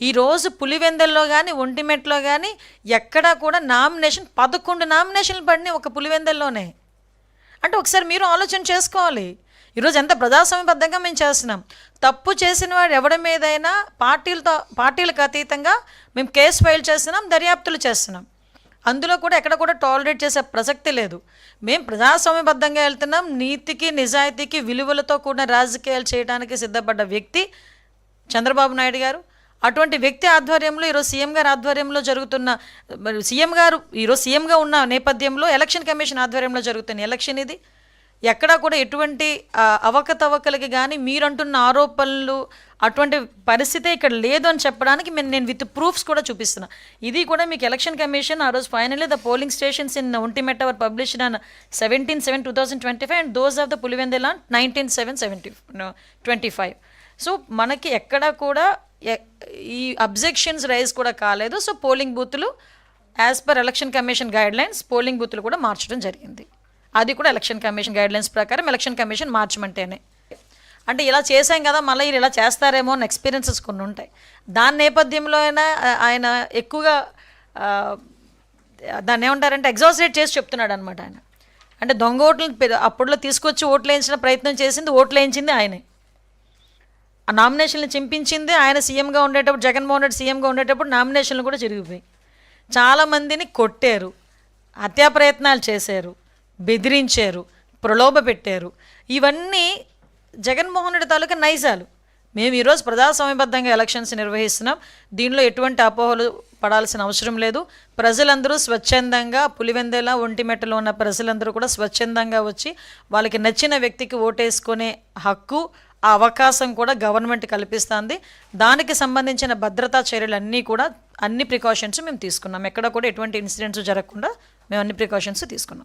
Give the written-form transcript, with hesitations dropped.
ఈరోజు పులివెందుల్లో కానీ ఒంటిమిట్టలో కానీ ఎక్కడా కూడా నామినేషన్ 11 నామినేషన్లు పడినాయి ఒక పులివెందుల్లోనే. అంటే ఒకసారి మీరు ఆలోచన చేసుకోవాలి. ఈరోజు ఎంత ప్రజాస్వామ్యబద్ధంగా మేము చేస్తున్నాం. తప్పు చేసిన వాడు ఎవరి మీదైనా పార్టీలకు అతీతంగా మేము కేసు ఫైల్ చేస్తున్నాం, దర్యాప్తులు చేస్తున్నాం. అందులో కూడా ఎక్కడ కూడా టాలరేట్ చేసే ప్రసక్తి లేదు. మేము ప్రజాస్వామ్యబద్ధంగా వెళ్తున్నాం. నీతికి నిజాయితీకి విలువలతో కూడిన రాజకీయాలు చేయడానికి సిద్ధపడ్డ వ్యక్తి చంద్రబాబు నాయుడు గారు. అటువంటి వ్యక్తి ఆధ్వర్యంలో ఈరోజు సీఎం గారి ఆధ్వర్యంలో జరుగుతున్న, సీఎం గారు ఈరోజు సీఎంగా ఉన్న నేపథ్యంలో ఎలక్షన్ కమిషన్ ఆధ్వర్యంలో జరుగుతున్న ఎలక్షన్ ఇది. ఎక్కడా కూడా ఎటువంటి అవకతవకలకి కానీ మీరంటున్న ఆరోపణలు అటువంటి పరిస్థితే ఇక్కడ లేదు అని చెప్పడానికి నేను విత్ ప్రూఫ్స్ కూడా చూపిస్తున్నా. ఇది కూడా మీకు ఎలక్షన్ కమిషన్ ఆ రోజు finally the polling stations in Ontimitta were published on 17/7/2025 and those of the Pulivendula 19/7/25. So మనకి ఎక్కడా కూడా ఈ అబ్జెక్షన్స్ రైజ్ కూడా కాలేదు. సో పోలింగ్ బూతులు as per election commission guidelines polling బూతులు కూడా మార్చడం జరిగింది. అది కూడా ఎలక్షన్ కమిషన్ గైడ్లైన్స్ ప్రకారం ఎలక్షన్ కమిషన్ మార్చమంటేనే. అంటే ఇలా చేసాం కదా, మళ్ళీ ఇలా చేస్తారేమో అని ఎక్స్పీరియన్సెస్ కొన్ని ఉంటాయి. దాని నేపథ్యంలో అయినా ఆయన ఎక్కువగా దాన్ని ఏమంటారంటే ఎగ్జాజరేట్ చేసి చెప్తున్నాడు అనమాట. ఆయన అంటే దొంగ ఓట్లు అప్పట్లో తీసుకొచ్చి ఓట్లు వేయించిన ప్రయత్నం చేసింది, ఓట్లు వేయించింది ఆయనే. ఆ నామినేషన్లు చింపించింది ఆయన. సీఎంగా ఉండేటప్పుడు, జగన్మోహన్ రెడ్డి సీఎంగా ఉండేటప్పుడు నామినేషన్లు కూడా జరిగిపోయి చాలామందిని కొట్టారు, హత్యా ప్రయత్నాలు చేశారు, బెదిరించారు, ప్రలోభ పెట్టారు. ఇవన్నీ జగన్మోహన్ రెడ్డి తాలూకా నైజాలు. మేము ఈరోజు ప్రజాస్వామ్యబద్ధంగా ఎలక్షన్స్ నిర్వహిస్తున్నాం. దీనిలో ఎటువంటి అపోహలు పడాల్సిన అవసరం లేదు. ప్రజలందరూ స్వచ్ఛందంగా, పులివెందుల ఒంటిమిట్టలో ఉన్న ప్రజలందరూ కూడా స్వచ్ఛందంగా వచ్చి వాళ్ళకి నచ్చిన వ్యక్తికి ఓటేసుకునే హక్కు, ఆ అవకాశం కూడా గవర్నమెంట్ కల్పిస్తుంది. దానికి సంబంధించిన భద్రతా చర్యలు కూడా అన్ని ప్రికాషన్స్ మేము తీసుకున్నాం. ఎక్కడ కూడా ఎటువంటి ఇన్సిడెంట్స్ జరగకుండా మేము అన్ని ప్రికాషన్స్ తీసుకున్నాం.